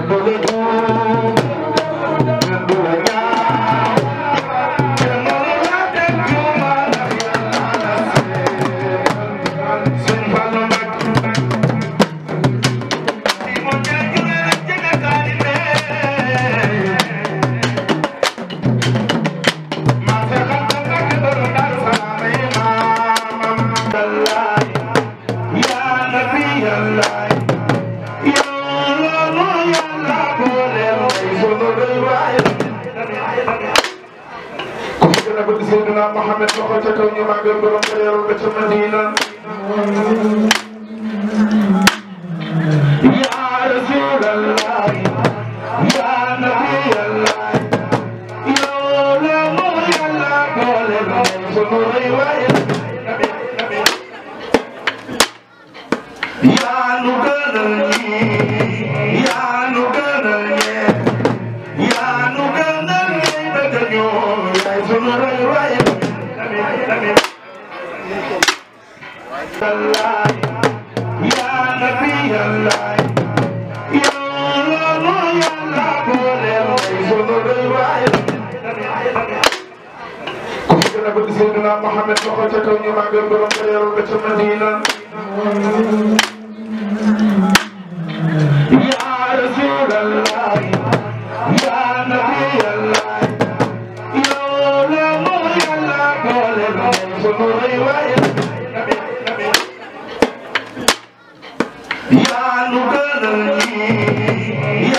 Go, go, go. gën a bëgg Seydina Mohamed loxo ca kaw ñu màggal borom ba yarul ba ca Madina ya Rasulallah ya Nabi Allah yow la mu Yàlla boole ba sunu rëy waaye yaa nu gënal ñii yaa nu gënal ñee yaa nu gënal ñee bëgg ñoo yaay sunu rëy waaye Allah ya Nabi Allah yow la mu Yàlla boole sunu rëy waaye ku fi gën a bëgg Seydina Mohamed loxo ca kaw ñu màggal borom ba yarul ba ca Madina ya Rasulallah ya Nabi Allah yow la mu Yàlla boole sunu rëy waaye yaa nu gënal ñii